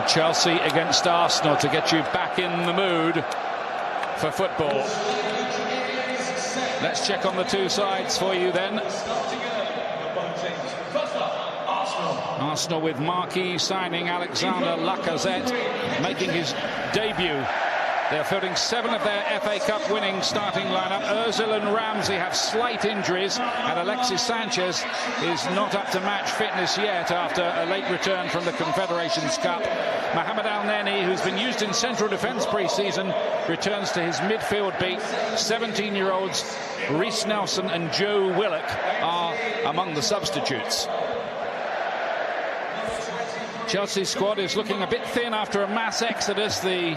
Chelsea against Arsenal to get you back in the mood for football. Let's check on the two sides for you then. Arsenal with marquee signing Alexander Lacazette making his debut. They're fielding 7 of their FA Cup winning starting lineup. Ozil and Ramsey have slight injuries, and Alexis Sanchez is not up to match fitness yet after a late return from the Confederations Cup. Mohamed El-Neni, who's been used in central defence pre-season, returns to his midfield beat. 17-year-olds Reece Nelson and Joe Willock are among the substitutes. Chelsea's squad is looking a bit thin after a mass exodus, the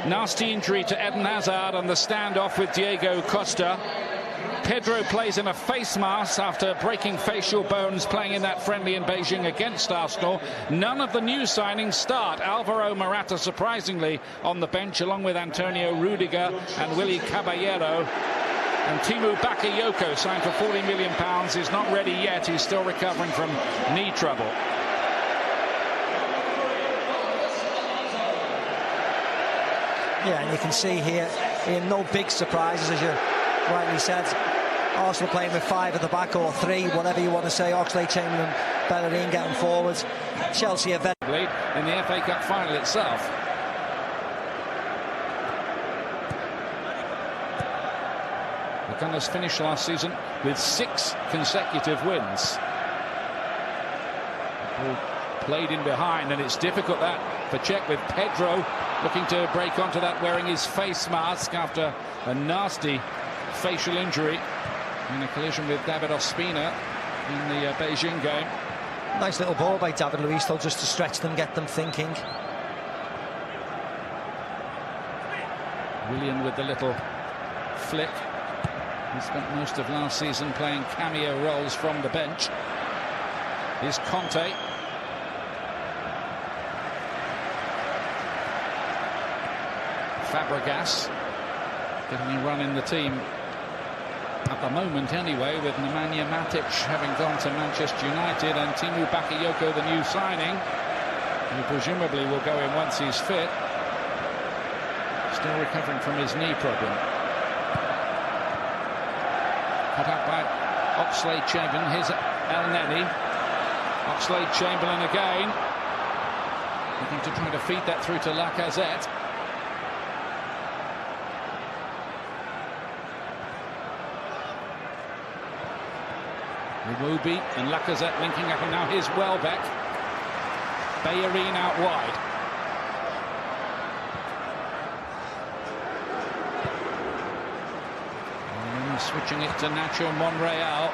nasty injury to Eden Hazard and the standoff with Diego Costa. Pedro plays in a face mask after breaking facial bones playing in that friendly in Beijing against Arsenal. None of the new signings start. Alvaro Morata surprisingly on the bench along with Antonio Rudiger and Willy Caballero. And Timu Bakayoko, signed for £40 million, is not ready yet. He's still recovering from knee trouble. Yeah, and you can see here no big surprises, as you rightly said. Arsenal playing with 5 at the back, or 3, whatever you want to say. Oxlade-Chamberlain, Bellerin getting forwards. Chelsea are very in the FA Cup final itself. The Gunners finished last season with 6 consecutive wins. All played in behind, and it's difficult that for Czech, with Pedro looking to break onto that wearing his face mask after a nasty facial injury in a collision with David Ospina in the Beijing game. Nice little ball by David Luiz, though, just to stretch them, get them thinking. Willian with the little flick. He spent most of last season playing cameo roles from the bench. Here's Conte. Fabregas getting a run in the team at the moment anyway, with Nemanja Matic having gone to Manchester United and Timu Bakayoko, the new signing, who presumably will go in once he's fit, still recovering from his knee problem. Cut out by Oxlade-Chamberlain. Here's El-Neni. Oxlade-Chamberlain again, looking to try to feed that through to Lacazette. Iwobi and Lacazette linking up, and now here's Welbeck. Bellerin out wide. And switching it to Nacho Monreal.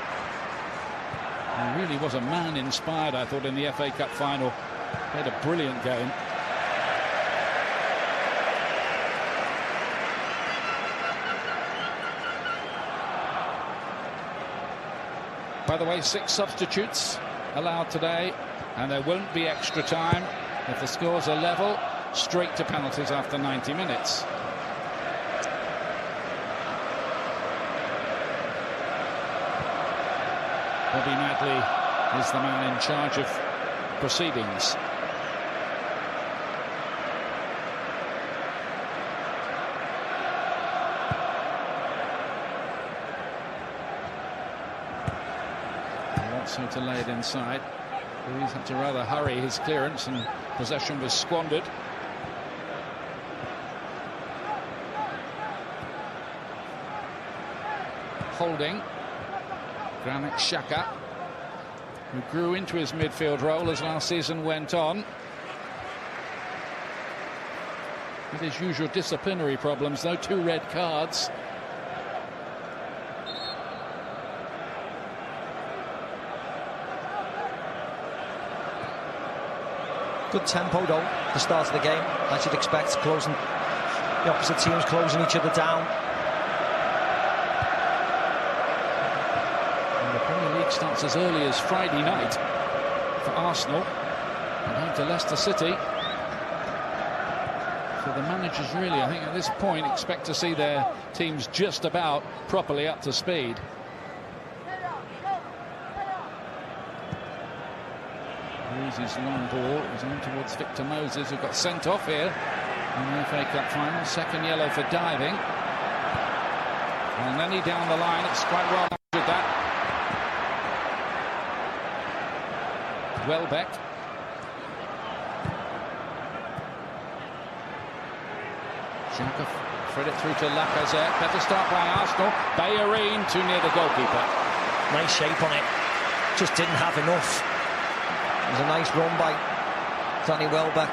He really was a man inspired, I thought, in the FA Cup final. Played a brilliant game. By the way, 6 substitutes allowed today, and there won't be extra time. If the scores are level, straight to penalties after 90 minutes. Bobby Madley is the man in charge of proceedings. So to lay it inside. He's had to rather hurry his clearance, and possession was squandered. Holding Granit Xhaka, who grew into his midfield role as last season went on. With his usual disciplinary problems, though, 2 red cards. Good tempo, though, at the start of the game, as you'd expect, closing the opposite teams, closing each other down. And the Premier League starts as early as Friday night for Arsenal, and home to Leicester City. So the managers really, I think at this point, expect to see their teams just about properly up to speed. Loses long ball. It was on towards Victor Moses, who got sent off here in the FA Cup final. Second yellow for diving. And then he down the line. It's quite well measured that. Welbeck. Xhaka fed it through to Lacazette. Better start by Arsenal. Bellerin too near the goalkeeper. Nice shape on it. Just didn't have enough. It was a nice run by Danny Welbeck.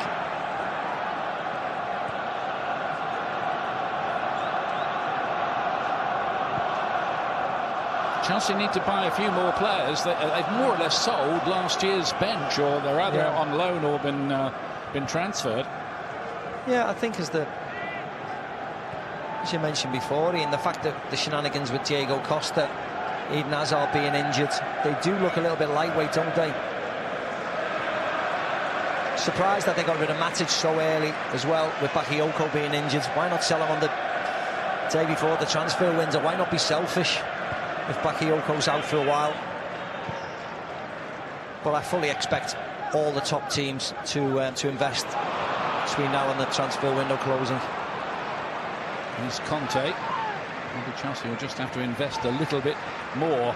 Chelsea need to buy a few more players. They've more or less sold last year's bench, or they're either on loan or been transferred. Yeah, I think as you mentioned before, Ian, the fact that the shenanigans with Diego Costa, Eden Hazard being injured, they do look a little bit lightweight, don't they? Surprised that they got rid of Matic so early as well, with Bakayoko being injured. Why not sell him on the day before the transfer window? Why not be selfish if Bakayoko's out for a while? But I fully expect all the top teams to invest between now and the transfer window closing. Here's Conte. Maybe Chelsea will just have to invest a little bit more.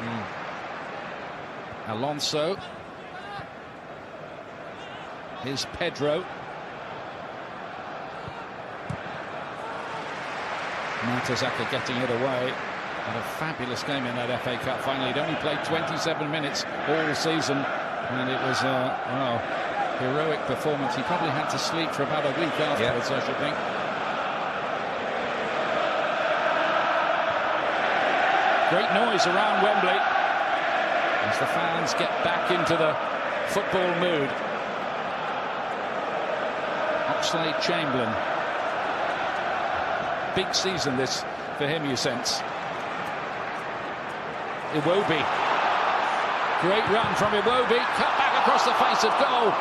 Alonso. Here's Pedro. Mertesacker getting it away. Had a fabulous game in that FA Cup final. He'd only played 27 minutes all season, and it was a heroic performance. He probably had to sleep for about a week afterwards, I should think. Great noise around Wembley as the fans get back into the football mood. Oxlade-Chamberlain. Big season this for him, you sense. Iwobi. Great run from Iwobi. Cut back across the face of goal.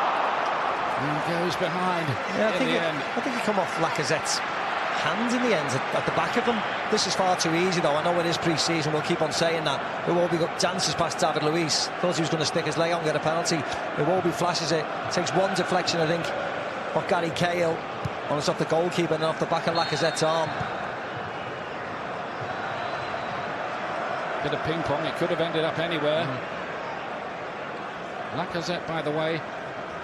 And goes behind in the end. I think he come off Lacazette's hand in the end at the back of him. This is far too easy, though. I know it is pre-season. We'll keep on saying that. Iwobi dances past David Luiz. Thought he was going to stick his leg out and get a penalty. Iwobi flashes it. Takes one deflection, I think, off Gary Cahill. And it's off the goalkeeper and off the back of Lacazette's arm. Bit of ping pong. It could have ended up anywhere. Lacazette, by the way,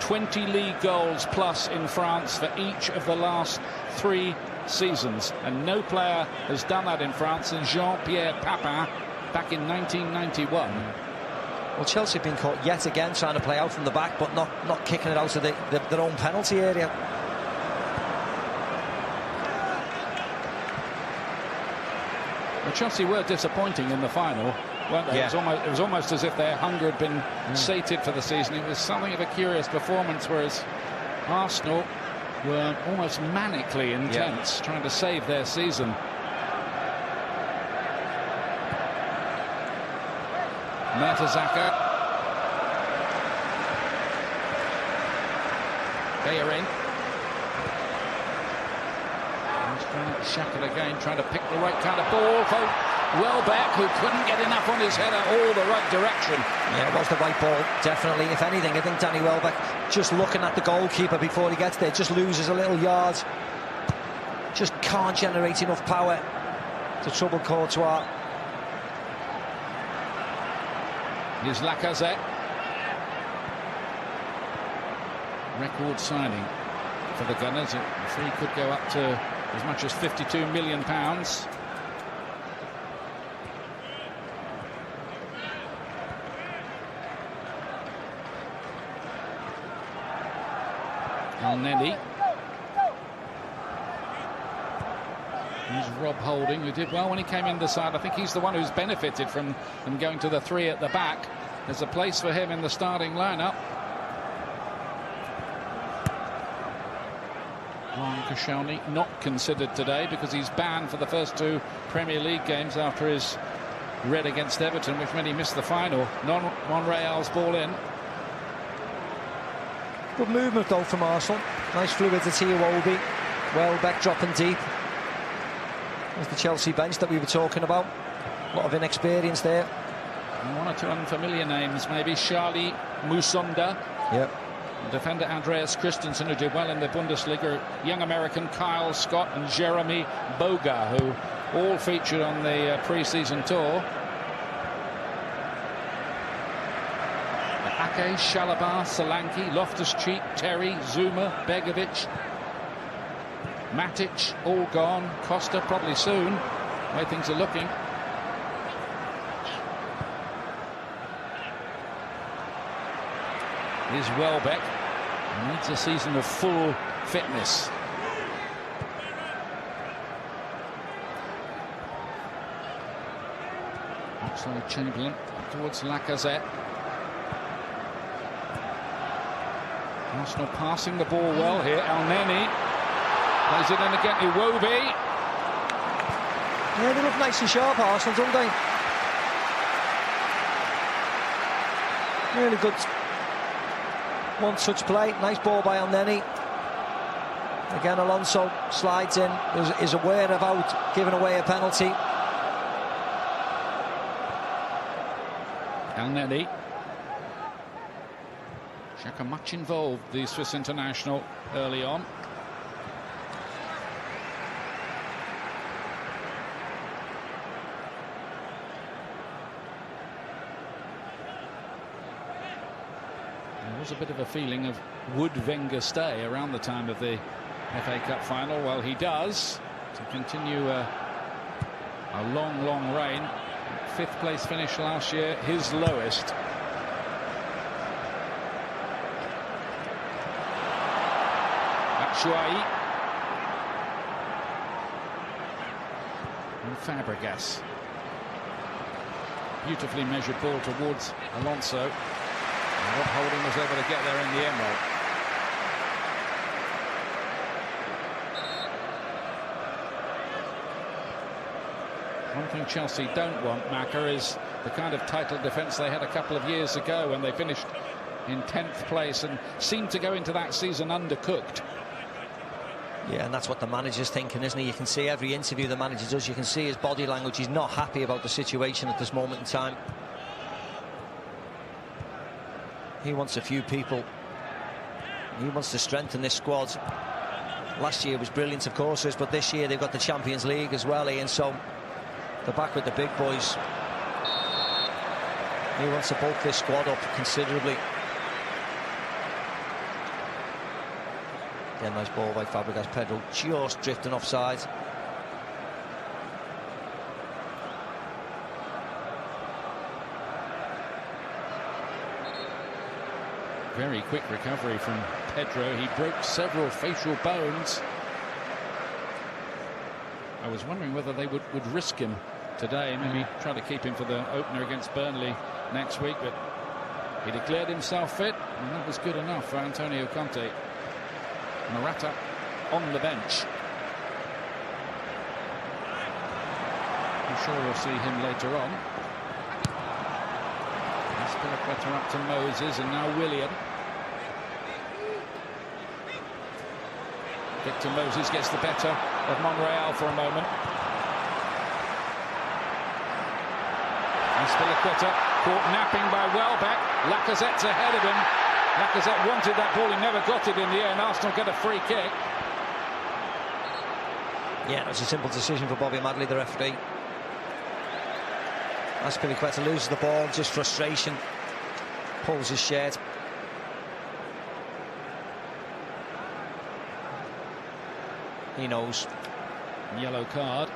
20 league goals plus in France for each of the last 3 seasons, and no player has done that in France since Jean-Pierre Papin back in 1991. Well, Chelsea have been caught yet again trying to play out from the back, but not kicking it out of their own penalty area. Well, Chelsea were disappointing in the final, weren't they? Yeah. It was almost as if their hunger had been sated for the season. It was something of a curious performance, whereas Arsenal were almost manically intense, trying to save their season. Mertesacker. Bellerin. Xhaka again, trying to pick the right kind of ball for Welbeck, who couldn't get enough on his header, all the right direction. Yeah, it was the right ball, definitely. If anything, I think Danny Welbeck, just looking at the goalkeeper before he gets there, just loses a little yard. Just can't generate enough power to trouble Courtois. Here's Lacazette. Record signing for the Gunners. The fee could go up to as much as £52 million. Elneny. Here's Rob Holding, who did well when he came in the side. I think he's the one who's benefited from them going to the 3 at the back. There's a place for him in the starting lineup. Koscielny not considered today because he's banned for the first 2 Premier League games after his red against Everton, which meant he missed the final. Monreal's ball in. Good movement though from Arsenal. Nice fluidity, Iwobi. Welbeck dropping deep. There's the Chelsea bench that we were talking about. A lot of inexperience there. And 1 or 2 unfamiliar names, maybe. Charlie Musonda. Yep. Defender Andreas Christensen, who did well in the Bundesliga, young American Kyle Scott and Jeremy Boga, who all featured on the pre-season tour. Ake, Shalabar, Solanke, Loftus-Cheek, Terry, Zuma, Begovic, Matic, all gone. Costa probably soon, the way things are looking. Is Welbeck. Needs a season of full fitness. Oxlade-Chamberlain towards Lacazette. Arsenal passing the ball well here. El Neni plays it in again. Iwobi. Yeah, they look nice and sharp, Arsenal, don't they? Really good one-touch play. Nice ball by El Neni. Again, Alonso slides in. Is aware about giving away a penalty. El Neni. Xhaka much involved, the Swiss international, early on. There was a bit of a feeling of would Wenger stay around the time of the FA Cup final. Well, he does, to continue a long reign. 5th place finish last year, his lowest. Batshuayi and Fabregas. Beautifully measured ball towards Alonso. Rob Holding was able to get there in the end. One thing Chelsea don't want, Macca, is the kind of title defence they had a couple of years ago when they finished in 10th place and seemed to go into that season undercooked. Yeah, and that's what the manager's thinking, isn't he? You can see every interview the manager does, you can see his body language. He's not happy about the situation at this moment in time. He wants a few people. He wants to strengthen this squad. Last year was brilliant, of course, but this year they've got the Champions League as well, Ian, so they're back with the big boys. He wants to bulk this squad up considerably. Again, nice ball by Fabregas. Pedro just drifting offside. Very quick recovery from Pedro. He broke several facial bones. I was wondering whether they would risk him today, maybe try to keep him for the opener against Burnley next week, but he declared himself fit, and that was good enough for Antonio Conte. Morata on the bench. I'm sure we'll see him later on. Aspilicueta up to Moses, and now Willian. Victor Moses gets the better of Monreal for a moment. Aspilicueta caught napping by Welbeck. Lacazette's ahead of him. Lacazette wanted that ball, he never got it in the air, and Arsenal get a free kick. Yeah, it was a simple decision for Bobby Madley, the referee. Aspilicueta loses the ball, just frustration. Pulls his shirt. He knows. Yellow card,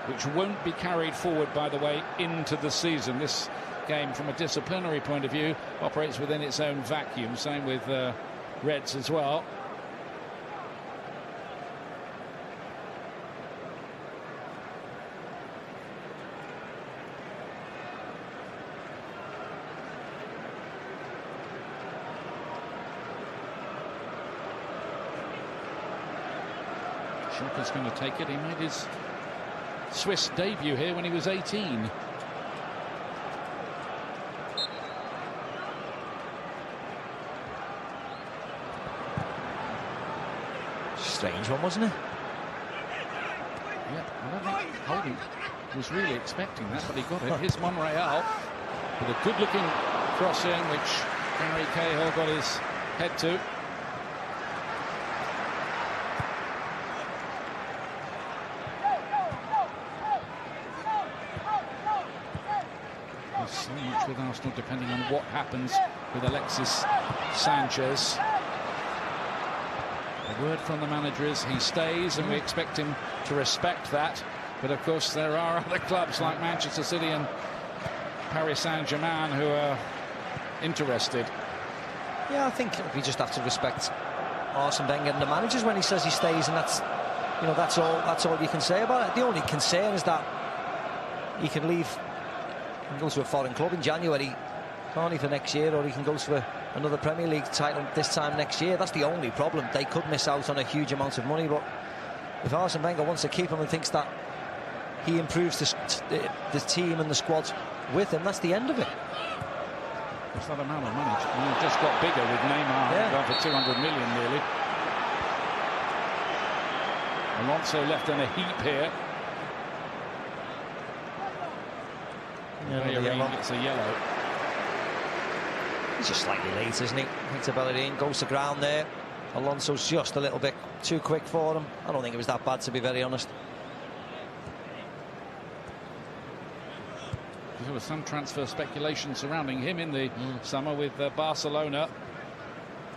which won't be carried forward, by the way, into the season. This game, from a disciplinary point of view, operates within its own vacuum. Same with Reds as well. Xhaka's going to take it. He made his Swiss debut here when he was 18. Strange one, wasn't it? Yeah, I don't think Holding was really expecting that, but he got it. Here's Monreal with a good-looking crossing, which Gary Cahill got his head to. There's so much with Arsenal depending on what happens with Alexis Sanchez. The word from the manager is he stays, and we expect him to respect that. But of course there are other clubs like Manchester City and Paris Saint-Germain who are interested. Yeah, I think we just have to respect Arsene Wenger and the managers when he says he stays, and that's, you know, that's all you can say about it. The only concern is that he can leave and go to a foreign club in January, can't he, for next year, or he can go to another Premier League title this time next year. That's the only problem. They could miss out on a huge amount of money, but if Arsene Wenger wants to keep him and thinks that he improves the team and the squad with him, that's the end of it. It's not amount of money. It just got bigger with Neymar gone for 200 million nearly. Alonso left in a heap here. Bellerin gets a yellow. He's just slightly late, isn't he? Hector Bellerin goes to ground there. Alonso's just a little bit too quick for him. I don't think it was that bad, to be very honest. There was some transfer speculation surrounding him in the summer, with Barcelona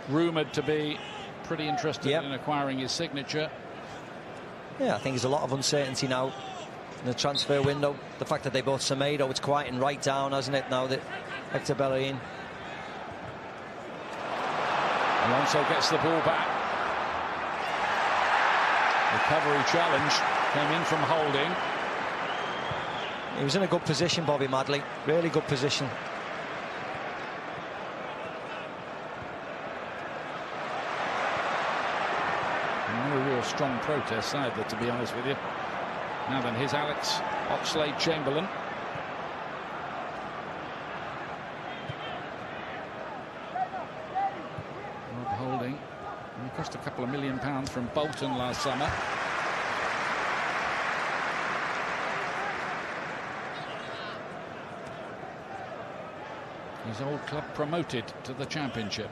rumoured to be pretty interested in acquiring his signature. Yeah, I think there's a lot of uncertainty now in the transfer window. The fact that they bought Semedo, it's quieting right down, hasn't it, now that Hector Bellerin. Alonso gets the ball back. Recovery challenge came in from Holding. He was in a good position, Bobby Madley. Really good position. No real strong protest either, to be honest with you. Now then, here's Alex Oxlade-Chamberlain. Rob Holding. And he cost a couple of £1 million from Bolton last summer. His old club promoted to the Championship.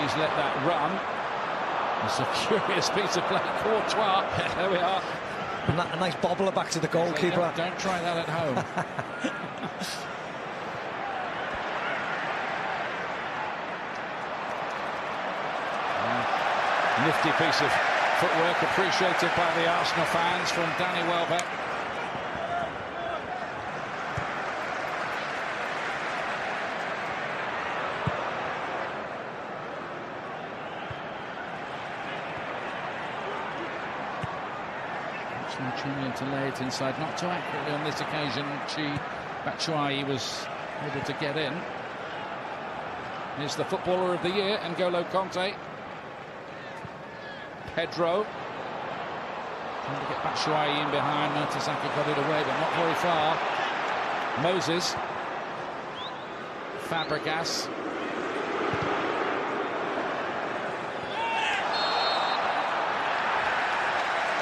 He's let that run. It's a curious piece of play. Courtois. There we are. A nice bobbler back to the goalkeeper. Don't try that at home. Nifty piece of footwork appreciated by the Arsenal fans from Danny Welbeck. Arsenal trying to lay it inside, not too accurately on this occasion. Batshuayi was able to get in. Here's the footballer of the year, N'Golo Kanté. Pedro trying to get Batshuayi in behind. Mertesacker got it away, but not very far. Moses, Fabregas,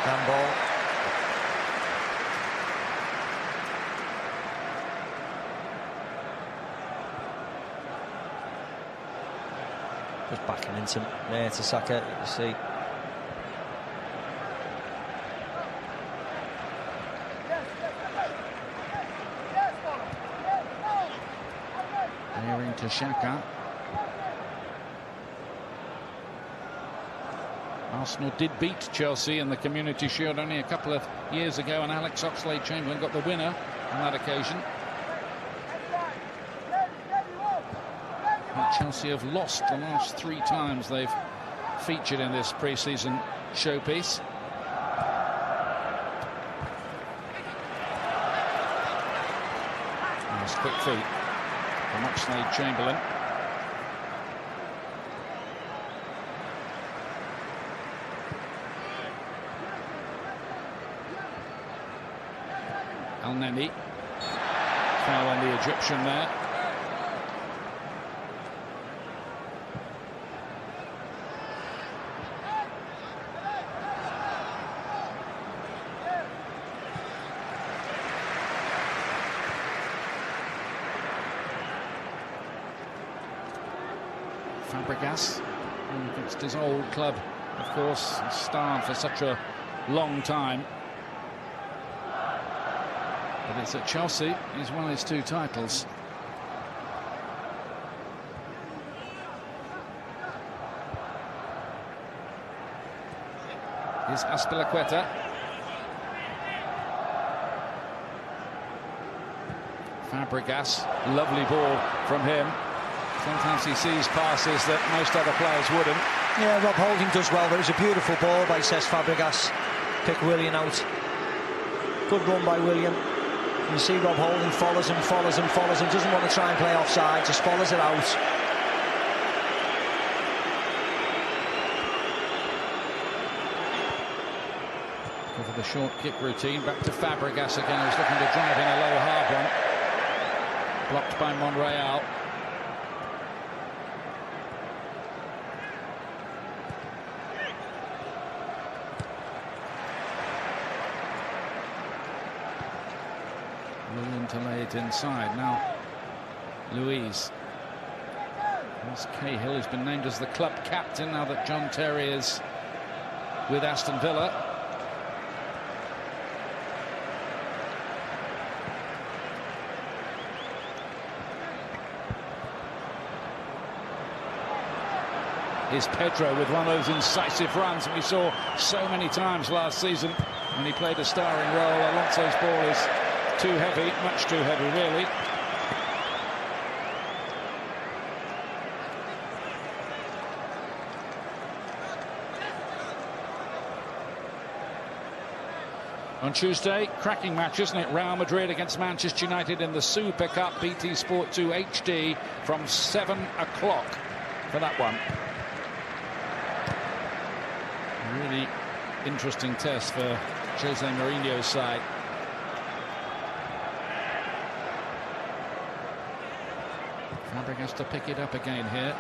handball. Just backing into Mertesacker, you see. To Xhaka. Arsenal did beat Chelsea in the Community Shield only a couple of years ago, and Alex Oxlade-Chamberlain got the winner on that occasion. And Chelsea have lost the last 3 times they've featured in this pre-season showpiece. Nice quick feet from Oxlade-Chamberlain. El-Neni. Foul on the Egyptian there. Fabregas against his old club, of course, starred for such a long time. But it's at Chelsea he's won his 2 titles. Here's Azpilicueta. Fabregas, lovely ball from him. Sometimes he sees passes that most other players wouldn't. Yeah, Rob Holding does well, but it was a beautiful ball by Cesc Fabregas. Pick Willian out. Good run by Willian. You see Rob Holding follows him, doesn't want to try and play offside, just follows it out. Over the short kick routine, back to Fabregas again, who's looking to drive in a low hard one. Blocked by Monreal. William to lay it inside. Now Luiz. There's Cahill, who's been named as the club captain now that John Terry is with Aston Villa. Is Pedro with one of those incisive runs that we saw so many times last season when he played a starring role. Alonso's ball is too heavy, much too heavy really. On Tuesday, cracking match, isn't it? Real Madrid against Manchester United in the Super Cup. BT Sport 2 HD from 7 o'clock for that one. Really interesting test for Jose Mourinho's side. Fabregas to pick it up again here.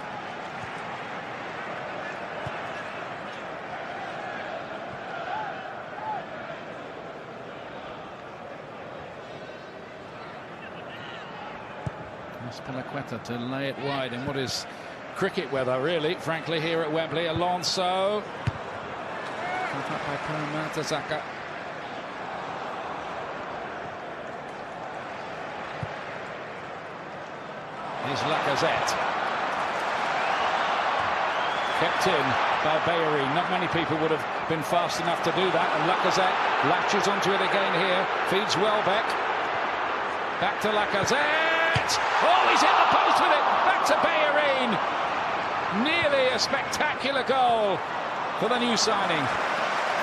Azpilicueta to lay it wide in what is cricket weather, really, frankly, here at Wembley. Alonso. Caught up by Mertesacker. Here's Lacazette. Kept in by Bellerin. Not many people would have been fast enough to do that. And Lacazette latches onto it again here. Feeds Welbeck. Back to Lacazette. Oh, he's hit the post with it. Back to Bellerin. Nearly a spectacular goal for the new signing.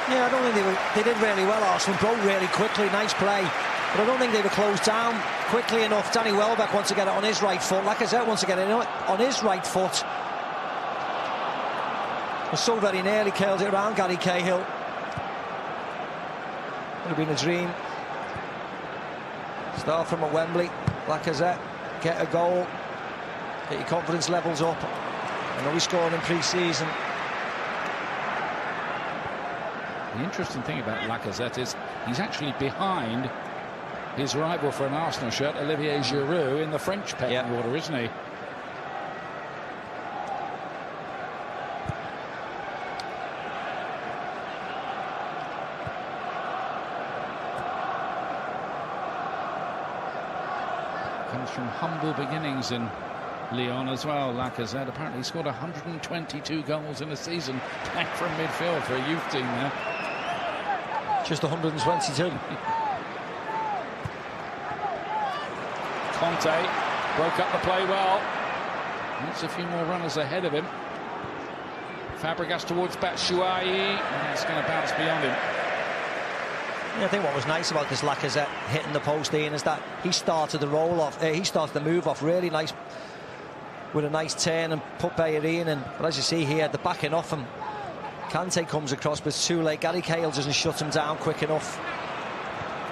Yeah, I don't think they did really well. Arsenal broke really quickly, nice play. But I don't think they were closed down quickly enough. Danny Welbeck wants to get it on his right foot. Lacazette wants to get it on his right foot. Was so very nearly curled it around Gary Cahill. Would have been a dream. Start from at Wembley. Lacazette, get a goal. Get your confidence levels up. I know he scored in pre-season. The interesting thing about Lacazette is he's actually behind his rival for an Arsenal shirt, Olivier Giroud, in the French pecking order, isn't he? Comes from humble beginnings in Lyon as well. Lacazette apparently scored 122 goals in a season playing from midfield for a youth team there. Just 122. Conte broke up the play well. Wants a few more runners ahead of him. Fabregas towards Batshuayi. It's going to bounce beyond him. Yeah, I think what was nice about this Lacazette hitting the post, Ian, is that he started the roll off. He started the move off really nice with a nice turn and put Bellerin in. But as you see here, the backing off him. Kante comes across, but it's too late. Gary Cahill doesn't shut him down quick enough.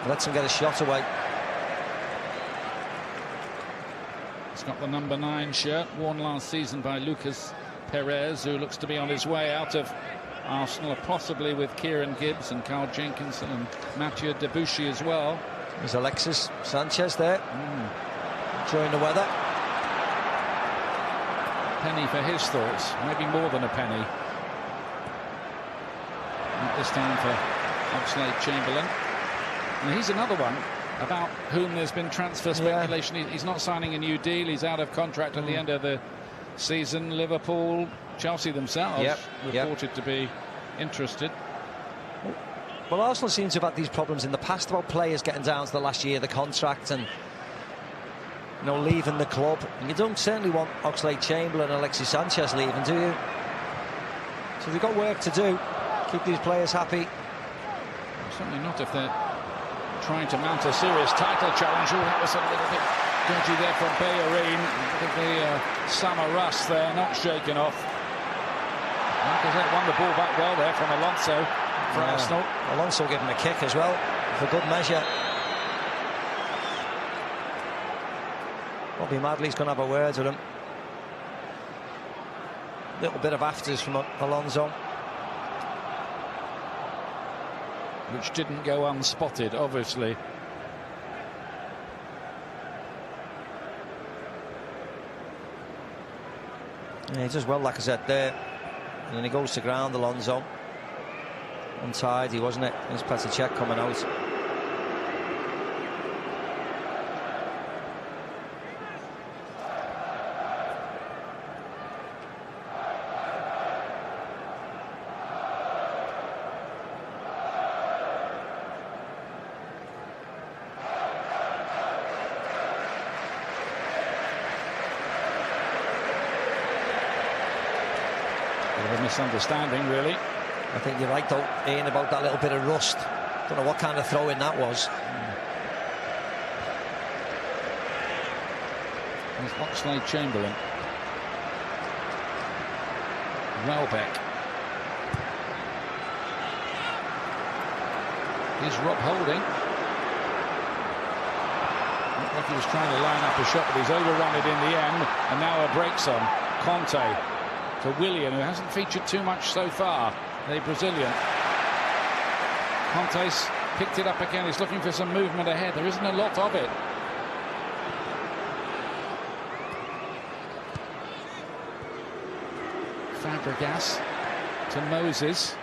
Lets him get a shot away. He's got the number 9 shirt, worn last season by Lucas Perez, who looks to be on his way out of Arsenal, possibly with Kieran Gibbs and Carl Jenkinson and Mathieu Debuchy as well. There's Alexis Sanchez there, enjoying the weather. penny for his thoughts, maybe more than a penny. Not this time for Oxlade-Chamberlain. And he's another one about whom there's been transfer speculation. Yeah. He's not signing a new deal. He's out of contract at the end of the season. Liverpool, Chelsea themselves reported to be interested. Well, Arsenal seem to have had these problems in the past about players getting down to the last year of the contract and leaving the club. And you don't certainly want Oxlade-Chamberlain and Alexis Sanchez leaving, do you? So they've got work to do. Keep these players happy. Certainly not if they're trying to mount a serious title challenge. Oh, that was a little bit dodgy there from Bellerin. The summer rust there, not shaken off. Lacazette won the ball back well there from Alonso for Arsenal. Alonso gave him a kick as well, for good measure. Bobby Madley's going to have a word with him. Little bit of afters from Alonso, which didn't go unspotted, obviously. Yeah, he does well, Lacazette there. And then he goes to ground, Alonso. Untidy, wasn't it? There's Petr Cech coming out. Misunderstanding, really. I think you're right, though, Ian, about that little bit of rust. Don't know what kind of throw-in that was. There's Oxlade-Chamberlain. Welbeck. Here's Rob Holding. Looked like he was trying to line up a shot, but he's overrun it in the end. And now a break's on. Conte to Willian, who hasn't featured too much so far, the Brazilian. Conte's picked it up again. He's looking for some movement ahead. There isn't a lot of it. Fabregas to Moses.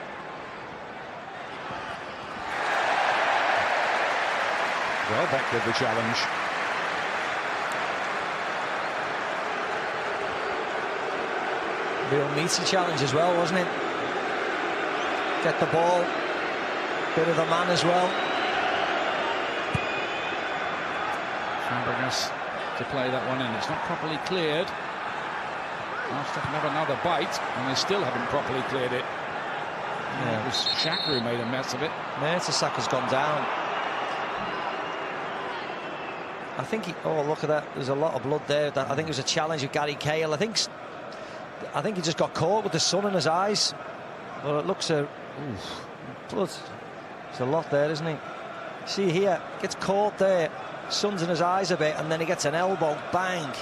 Welbeck with the challenge. Real meaty challenge as well, wasn't it? Get the ball, bit of the man as well. Fabregas to play that one in. It's not properly cleared. Arsenal can have another bite, and they still haven't properly cleared it. Yeah. It was Xhaka who made a mess of it. Mertesacker's gone down. I think he... Oh, look at that. There's a lot of blood there. I think it was a challenge of Gary Cahill. I think he just got caught with the sun in his eyes. Well, it looks blood. There's a lot there, isn't he? See here, gets caught there, sun's in his eyes a bit, and then he gets an elbow, bang.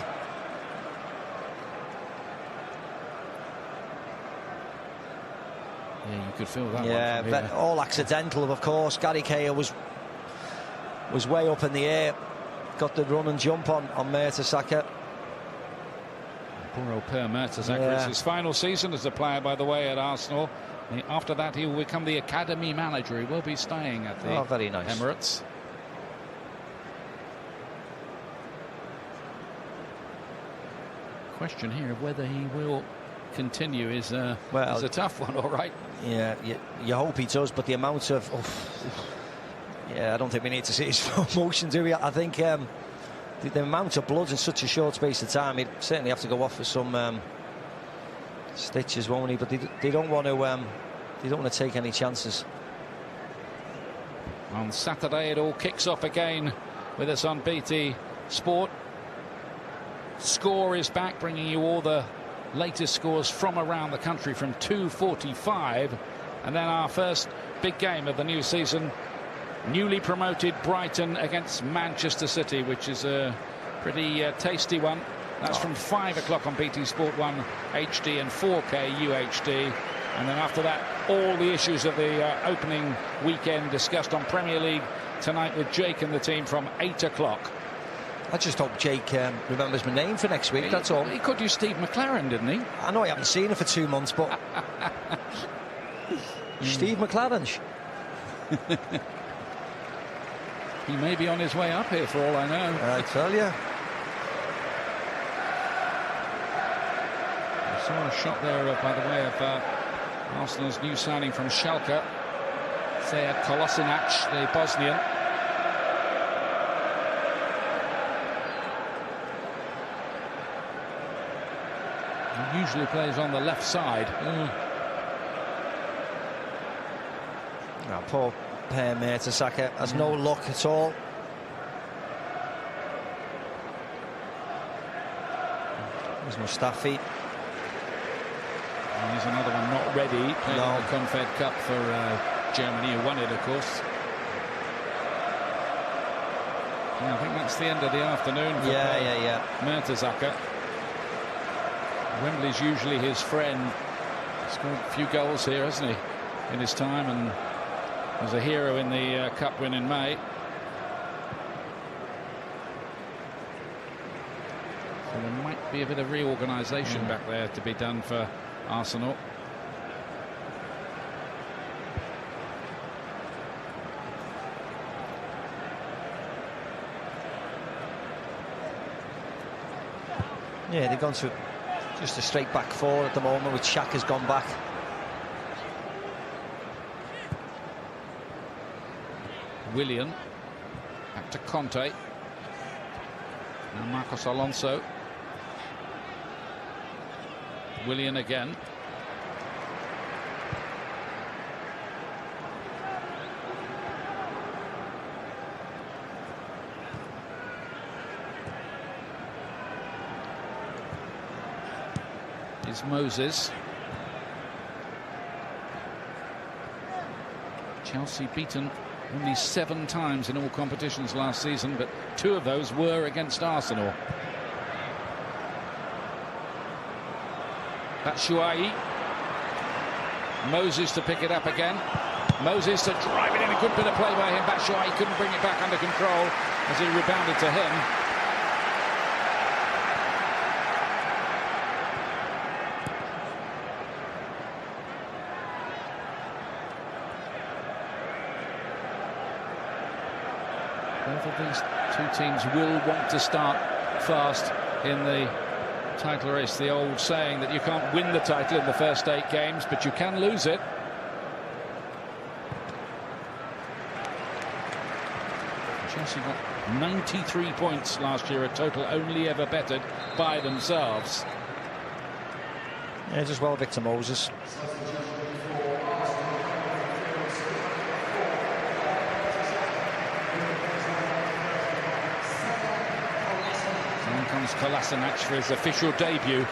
Yeah, you could feel that one. Yeah, but all accidental, of course. Gary Cahill was way up in the air, got the run and jump on Mertesacker. Poor old Per Mertesacker. Yeah. It's his final season as a player, by the way, at Arsenal. After that, he will become the academy manager. He will be staying at the very nice. Emirates. Question here of whether he will continue is a tough one, all right. Yeah, you hope he does, but the amount of... yeah, I don't think we need to see his slow motion, do we? I think the amount of blood in such a short space of time, he'd certainly have to go off for some stitches, won't he? But they don't want to take any chances. On Saturday, it all kicks off again with us on BT Sport. Score is back, bringing you all the latest scores from around the country from 2:45, and then our first big game of the new season, newly promoted Brighton against Manchester City, which is a pretty tasty one. That's from 5 o'clock on BT Sport 1 HD and 4K UHD. And then after that, all the issues of the opening weekend discussed on Premier League tonight with Jake and the team from 8 o'clock. I just hope Jake remembers my name for next week, that's all. He called you Steve McLaren, didn't he? I know I haven't seen him for 2 months, but... Steve McLaren. He may be on his way up here, for all I know. I tell you. I saw a shot there, by the way, of Arsenal's new signing from Schalke, Sead Kolasinac, the Bosnian. He usually plays on the left side. Oh, poor Mertesacker has no luck at all. There's Mustafi. And here's another one not ready, playing in the Confed Cup for Germany, who won it, of course. Yeah, I think that's the end of the afternoon for Mertesacker. Wembley's usually his friend. He's scored a few goals here, hasn't he, in his time, and was a hero in the Cup win in May. So there might be a bit of reorganisation back there to be done for Arsenal. Yeah, they've gone to just a straight back four at the moment, with Shaq has gone back. Willian back to Conte. Now Marcos Alonso. Willian again. Is Moses. Chelsea beaten only 7 times in all competitions last season, but 2 of those were against Arsenal. Batshuayi. Moses to pick it up again. Moses to drive it in. A good bit of play by him. Batshuayi couldn't bring it back under control as he rebounded to him. Both of these 2 teams will want to start fast in the title race. The old saying that you can't win the title in the first 8 games, but you can lose it. Chelsea got 93 points last year, a total only ever bettered by themselves. Yeah, just well, Victor Moses. Comes Kolasinac for his official debut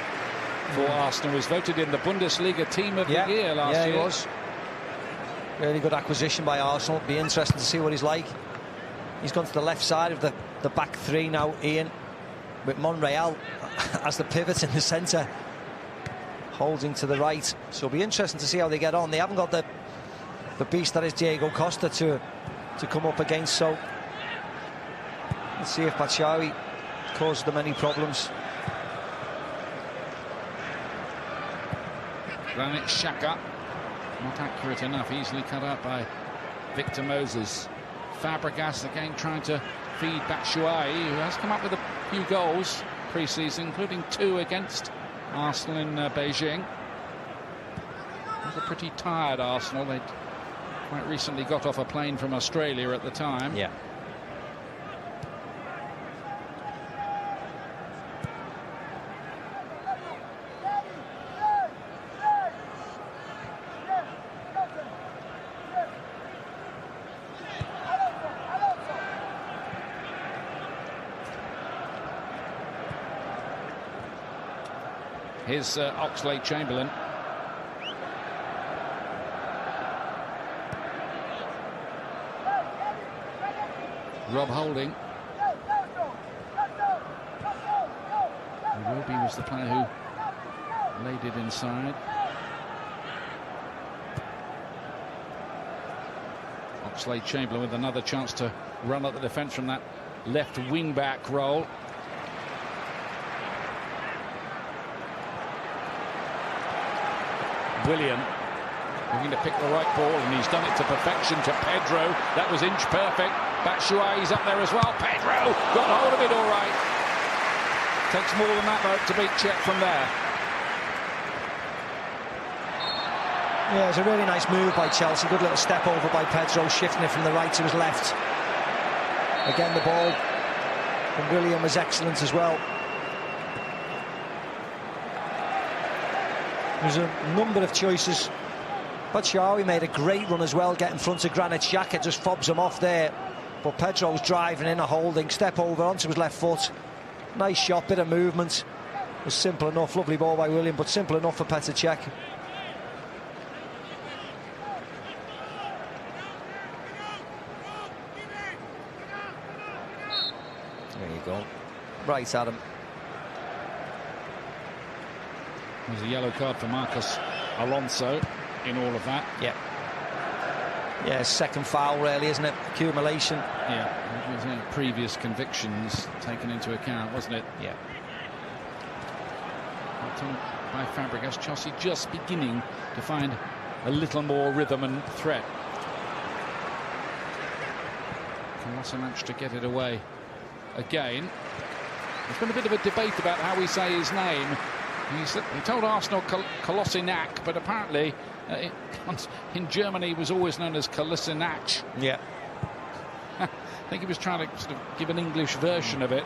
for Arsenal. He was voted in the Bundesliga Team of the Year last year. Yeah, he was. Really good acquisition by Arsenal. Be interesting to see what he's like. He's gone to the left side of the back 3 now, Ian, with Monreal as the pivot in the centre, holding to the right. So it'll be interesting to see how they get on. They haven't got the beast that is Diego Costa to come up against. So let's see if Batshuayi caused them any problems. Granit Xhaka, not accurate enough, easily cut out by Victor Moses. Fabregas again trying to feed Batshuayi, who has come up with a few goals pre-season, including 2 against Arsenal in Beijing. It was a pretty tired Arsenal. They'd quite recently got off a plane from Australia at the time. Yeah. Here's Oxlade-Chamberlain. Rob Holding. Iwobi was the player who laid it inside. Oxlade-Chamberlain with another chance to run at the defence from that left wing-back role. Willian looking to pick the right ball, and he's done it to perfection to Pedro. That was inch perfect. Batshuayi's up there as well. Pedro got hold of it all right. Takes more than that though to beat Czech from there. Yeah, it's a really nice move by Chelsea. Good little step over by Pedro, shifting it from the right to his left. Again, the ball from Willian was excellent as well. There's a number of choices. Batshuayi made a great run as well, get in front of Granit Xhaka, just fobs him off there. But Pedro's driving in, a holding, step over onto his left foot. Nice shot, bit of movement. It was simple enough, lovely ball by Willian, but simple enough for Petr Cech. There you go. Right at him. There's a yellow card for Marcos Alonso in all of that. Yeah. Yeah, second foul really, isn't it? Accumulation. Yeah, it was previous convictions taken into account, wasn't it? Yeah. By Fabregas, Chelsea just beginning to find a little more rhythm and threat. Colossi managed to get it away again. There's been a bit of a debate about how we say his name. He told Arsenal Kolasinac, but apparently in Germany he was always known as Kolasinac. Yeah. I think he was trying to sort of give an English version of it.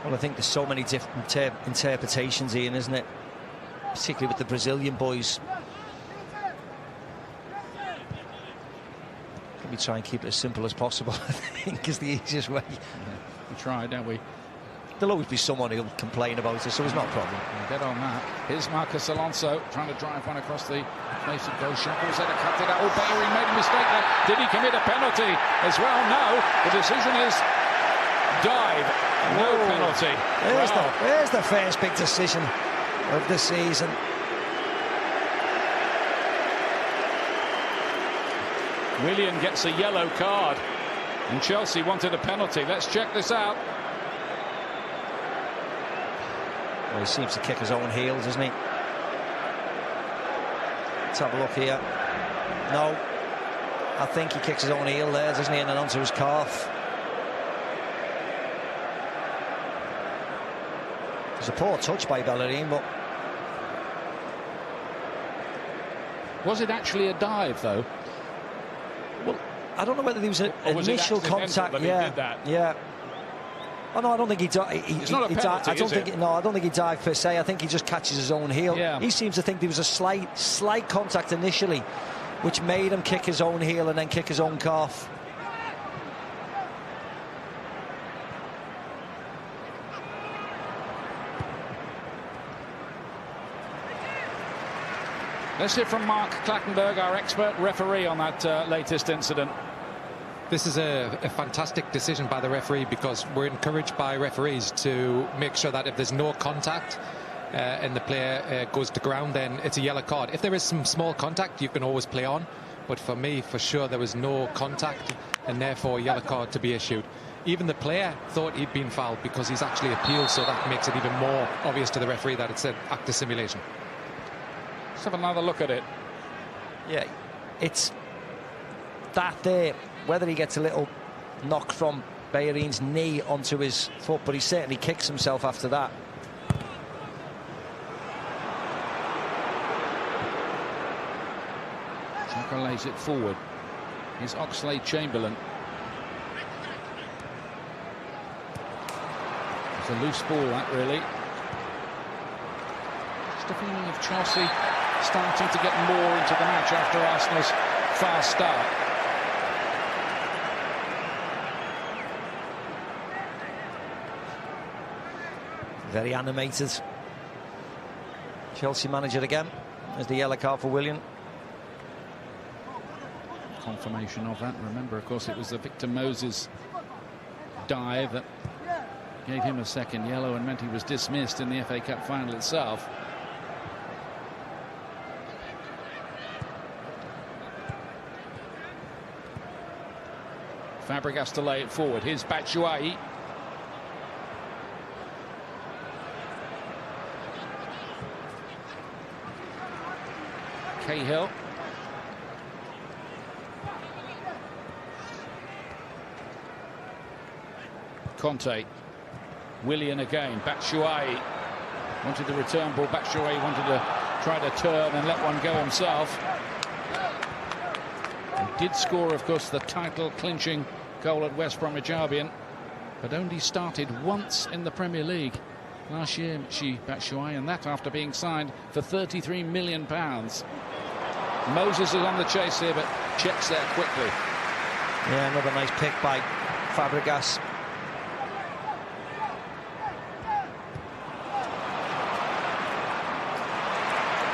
Well, I think there's so many different interpretations, Ian, isn't it? Particularly with the Brazilian boys. We try and keep it as simple as possible, I think, is the easiest way. Yeah, we tried, don't we? There'll always be someone who'll complain about it, so it's not a problem. Get on that. Here's Marcos Alonso trying to drive one across the face of goal. Shackles had cut it out. Oh, Bellerin made a mistake there. Did he commit a penalty as well? No. The decision is dive. No penalty. There's the first big decision of the season. Willian gets a yellow card, and Chelsea wanted a penalty. Let's check this out. Well, he seems to kick his own heels, doesn't he? Let's have a look here. No, I think he kicks his own heel there, doesn't he? And then onto his calf. It's a poor touch by Bellerin, but... Was it actually a dive, though? Well, I don't know whether there was an initial contact. That he did that? Yeah. Oh no, I don't think he dived. It's not a penalty, is it? No, I don't think he dived per se. I think he just catches his own heel. Yeah. He seems to think there was a slight contact initially, which made him kick his own heel and then kick his own calf. Let's hear from Mark Clattenburg, our expert referee on that latest incident. This is a fantastic decision by the referee, because we're encouraged by referees to make sure that if there's no contact and the player goes to ground, then it's a yellow card. If there is some small contact, you can always play on. But for me, for sure, there was no contact, and therefore a yellow card to be issued. Even the player thought he'd been fouled because he's actually appealed, so that makes it even more obvious to the referee that it's an act of simulation. Let's have another look at it. Yeah, it's that there. Whether he gets a little knock from Bellerin's knee onto his foot, but he certainly kicks himself after that. Xhaka lays it forward. Here's Oxlade-Chamberlain. It's a loose ball, that, really. Just a feeling of Chelsea starting to get more into the match after Arsenal's fast start. Very animated. Chelsea manager again. There's the yellow card for Willian. Confirmation of that. Remember, of course, it was the Victor Moses dive that gave him a second yellow and meant he was dismissed in the FA Cup final itself. Fabregas to lay it forward. Here's Batshuayi. Cahill. Conte. Willian again. Batshuayi wanted the return ball. Batshuayi wanted to try to turn and let one go himself. He did score, of course, the title-clinching goal at West Bromwich Albion, but only started once in the Premier League last year, Batshuayi, and that after being signed for £33 million. Moses is on the chase here, but checks there quickly. Yeah, another nice pick by Fabregas.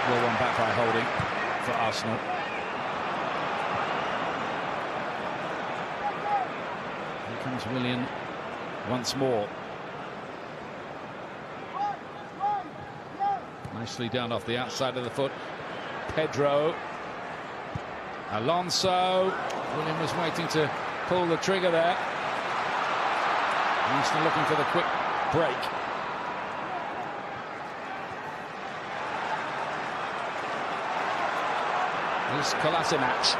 Well, one back by Holding for Arsenal. Here comes Willian once more. Nicely done off the outside of the foot. Pedro. Alonso. Willian was waiting to pull the trigger there. Arsenal looking for the quick break. Here's Kolasinac.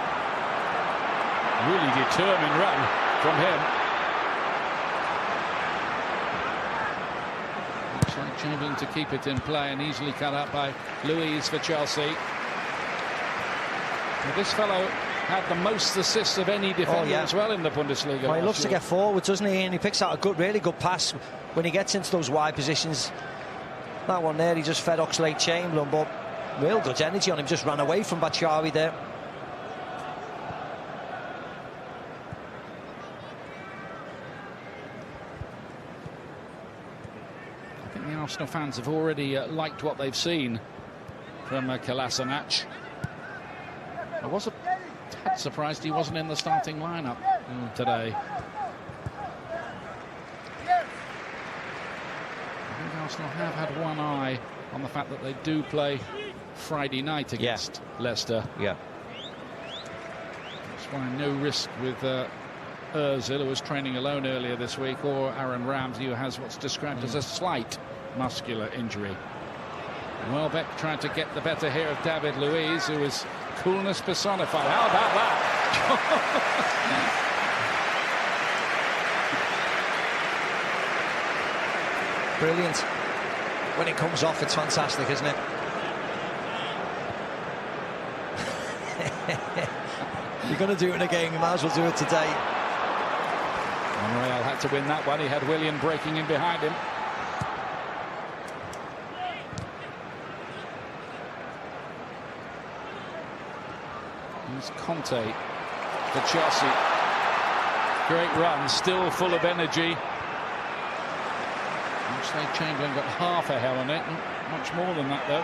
Really determined run from him. Looks like Chamberlain to keep it in play and easily cut out by Luiz for Chelsea. Well, this fellow had the most assists of any defender as well in the Bundesliga. Well, he loves to get forward, doesn't he? And he picks out a good, really good pass when he gets into those wide positions. That one there, he just fed Oxlade-Chamberlain, but real good energy on him. Just ran away from Batshuayi there. I think the Arsenal fans have already liked what they've seen from Kolasinac. I was a tad surprised he wasn't in the starting lineup today. I think Arsenal have had one eye on the fact that they do play Friday night against Leicester. Yeah. That's why no risk with Ozil, who was training alone earlier this week, or Aaron Ramsey, who has what's described as a slight muscular injury. Welbeck tried to get the better here of David Luiz, who was coolness personified. How about that? Brilliant. When it comes off, it's fantastic, isn't it? You're going to do it in a game, you might as well do it today. Monreal had to win that one. He had Willian breaking in behind him. Here's Conte for Chelsea. Great run, still full of energy. Oxlade-Chamberlain got half a hell on it, much more than that though.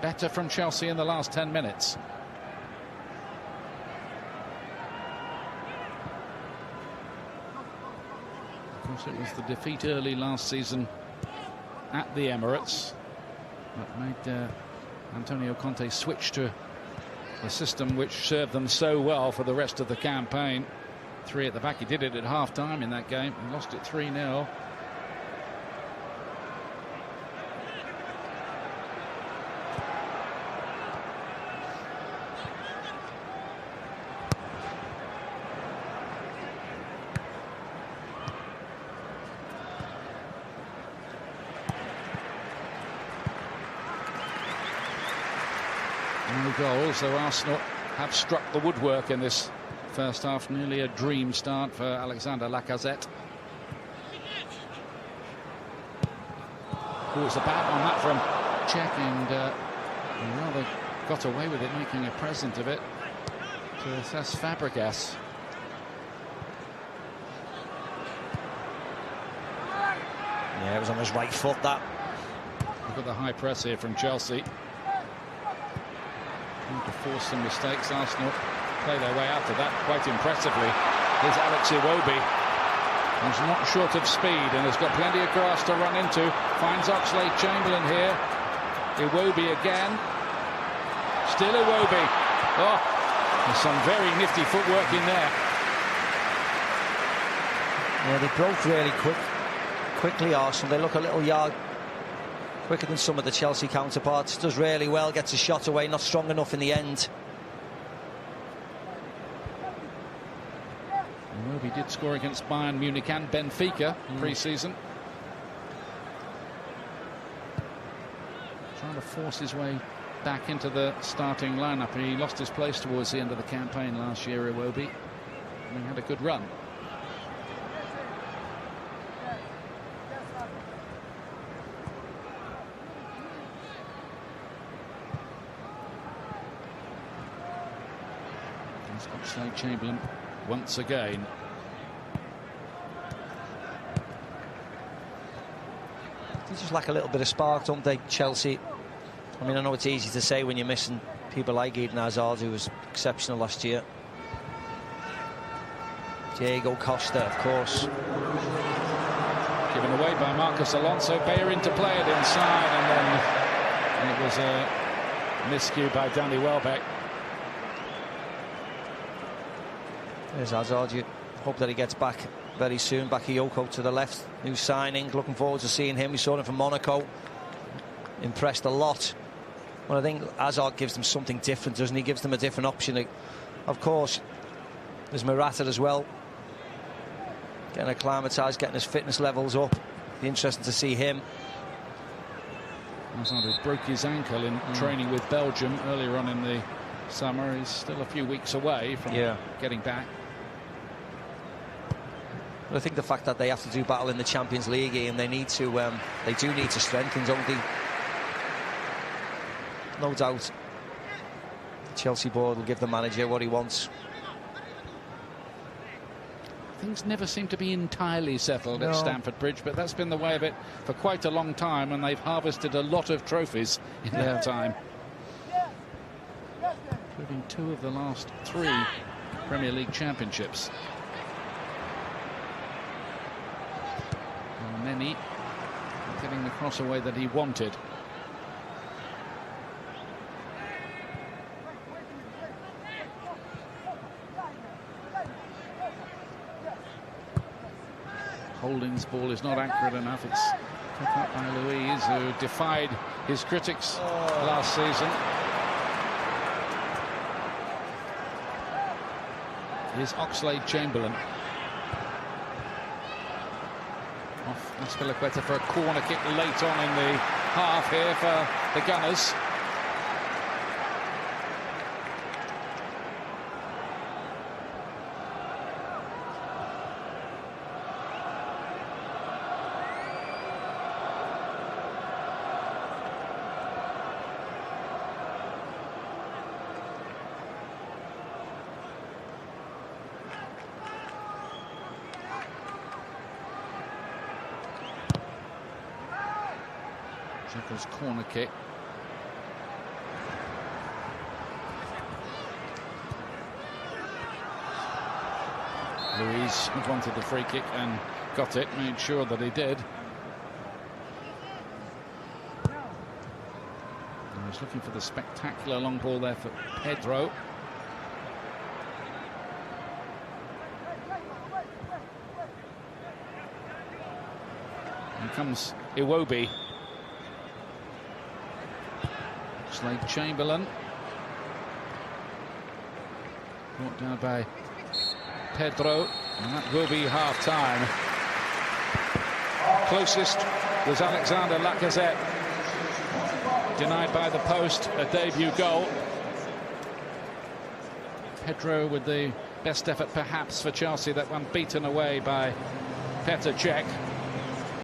Better from Chelsea in the last 10 minutes. Of course, it was the defeat early last season at the Emirates that made Antonio Conte switch to a system which served them so well for the rest of the campaign. 3 at the back. He did it at half-time in that game. He lost it 3-0. No goals, so Arsenal have struck the woodwork in this first half. Nearly a dream start for Alexander Lacazette. Oh, it's a bad one that from Cech, and he rather got away with it, making a present of it to assess Fabregas. Yeah, it was on his right foot, that. Look at the high press here from Chelsea. To force some mistakes. Arsenal play their way out of that quite impressively. is Alex Iwobi. He's not short of speed and has got plenty of grass to run into. Finds Oxlade-Chamberlain here. Iwobi again. Still Iwobi. Oh, there's some very nifty footwork in there. Yeah, they broke really quickly, Arsenal. They look a little yard quicker than some of the Chelsea counterparts. Does really well, gets a shot away, not strong enough in the end. Iwobi did score against Bayern Munich and Benfica pre-season. Trying to force his way back into the starting lineup. He lost his place towards the end of the campaign last year, Iwobi. And he had a good run. Oxlade-Chamberlain once again. They just lack a little bit of spark, don't they, Chelsea? I mean, I know it's easy to say when you're missing people like Eden Hazard, who was exceptional last year. Diego Costa, of course. Given away by Marcos Alonso. Bellerin to play it inside, and then it was a miscue by Danny Welbeck. There's Hazard. You hope that he gets back very soon. Bakayoko to the left, new signing. Looking forward to seeing him. We saw him from Monaco. Impressed a lot. Well, I think Hazard gives them something different, doesn't he? Gives them a different option. Of course, there's Morata as well. Getting acclimatised, getting his fitness levels up. Be interesting to see him. Hazard, who broke his ankle in training with Belgium earlier on in the summer. He's still a few weeks away from getting back. But I think the fact that they have to do battle in the Champions League and they need to, they do need to strengthen, don't they? No doubt, the Chelsea board will give the manager what he wants. Things never seem to be entirely settled at Stamford Bridge, but that's been the way of it for quite a long time, and they've harvested a lot of trophies in that time. Including 2 of the last 3 Premier League championships. Well, many getting the cross away that he wanted. Holding's ball is not accurate enough. It's picked up by Luiz, who defied his critics last season. Here's Oxlade-Chamberlain. Off Azpilicueta for a corner kick late on in the half here for the Gunners. Xhaka's corner kick. Luiz wanted the free kick and got it, made sure that he did. He was looking for the spectacular long ball there for Pedro. Here comes Iwobi. Oxlade-Chamberlain. Brought down by Pedro, and that will be half-time. Closest was Alexander Lacazette. Denied by the post, a debut goal. Pedro with the best effort perhaps for Chelsea, that one beaten away by Petr Cech.